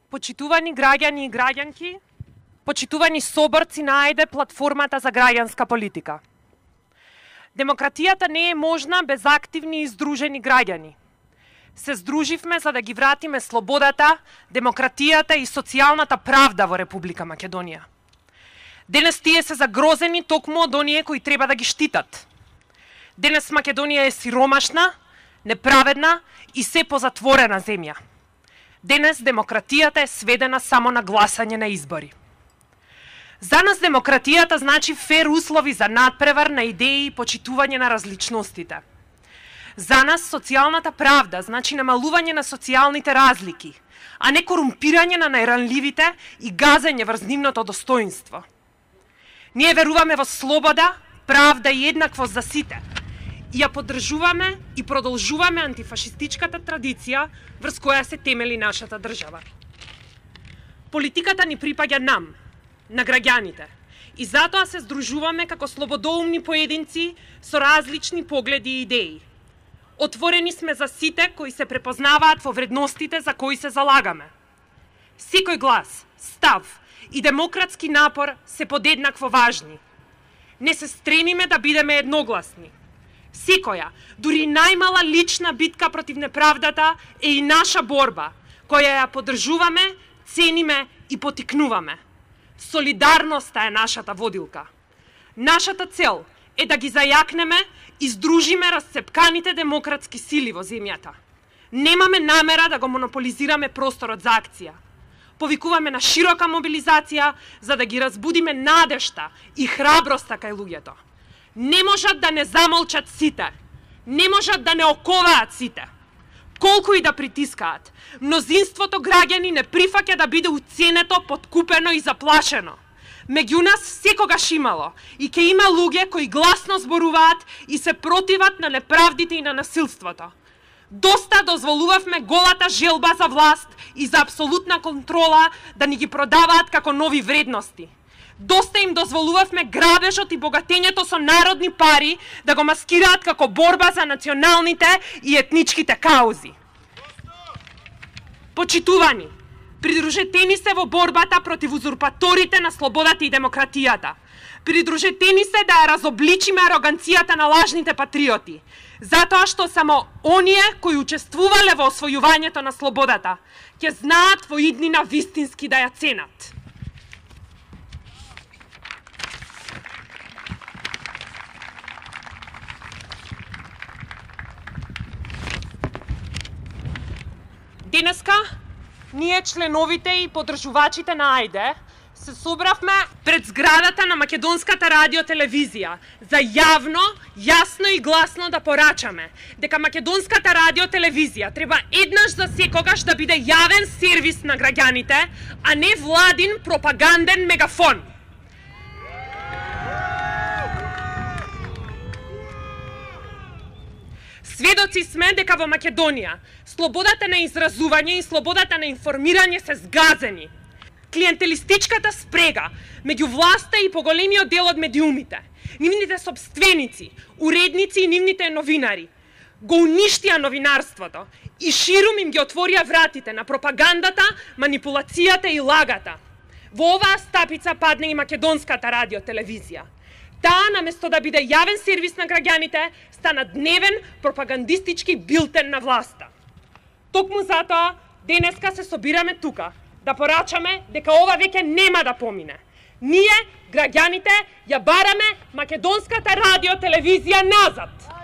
Почитувани граѓани и граѓанки, почитувани соборци на АјДЕ, платформата за граѓанска политика. Демократијата не е можна без активни и здружени граѓани. Се здруживме за да ги вратиме слободата, демократијата и социјалната правда во Република Македонија. Денес тие се загрозени токму од оние кои треба да ги штитат. Денес Македонија е сиромашна, неправедна и се позатворена земја. Денес демократијата е сведена само на гласање на избори. За нас демократијата значи фер услови за надпревар на идеи и почитување на различностите. За нас социјалната правда значи намалување на социјалните разлики, а не корумпирање на најранливите и газење врз нивното достоинство. Ние веруваме во слобода, правда и еднаквост за сите, и ја поддржуваме и продолжуваме антифашистичката традиција врз која се темели нашата држава. Политиката ни припаѓа нам, на граѓаните, и затоа се здружуваме како слободоумни поединци со различни погледи и идеи. Отворени сме за сите кои се препознаваат во вредностите за кои се залагаме. Секој глас, став и демократски напор се подеднакво важни. Не се стремиме да бидеме едногласни. Секоја, дури најмала лична битка против неправдата е и наша борба, која ја поддржуваме, цениме и потикнуваме. Солидарноста е нашата водилка. Нашата цел е да ги зајакнеме и здружиме расцепканите демократски сили во земјата. Немаме намера да го монополизираме просторот за акција. Повикуваме на широка мобилизација за да ги разбудиме надежта и храброста кај луѓето. Не можат да не замолчат сите. Не можат да не оковаат сите. Колку и да притискаат, мнозинството граѓани не прифаќа да биде уценето, подкупено и заплашено. Меѓу нас секогаш имало и ќе има луѓе кои гласно зборуваат и се противат на неправдите и на насилството. Доста дозволувавме голата желба за власт и за апсолутна контрола да ни ги продаваат како нови вредности. Доста им дозволувавме грабежот и богатењето со народни пари да го маскираат како борба за националните и етничките каузи. Почитувани, придружете се во борбата против узурпаторите на слободата и демократијата. Придружете се да ја разобличиме ароганцијата на лажните патриоти, затоа што само оние кои учествувале во освојувањето на слободата ќе знаат во иднина вистински да ја ценат. Денеска, ние членовите и поддржувачите на АјДЕ се собравме пред зградата на Македонската радиотелевизија за јавно, јасно и гласно да порачаме дека Македонската радиотелевизија треба еднаш за секогаш да биде јавен сервис на граѓаните, а не владин пропаганден мегафон. Сведоци сме дека во Македонија слободата на изразување и слободата на информирање се згазени. Клиентелистичката спрега меѓу власта и поголемиот дел од медиумите, нивните собственици, уредници и нивните новинари, го уништија новинарството и ширум им ги отворија вратите на пропагандата, манипулацијата и лагата. Во оваа стапица падне и Македонската радиотелевизија. Таа, наместо да биде јавен сервис на граѓаните, стана дневен пропагандистички билтен на власта. Токму затоа, денеска се собираме тука, да порачаме дека ова веќе нема да помине. Ние, граѓаните, ја бараме Македонската радиотелевизија назад.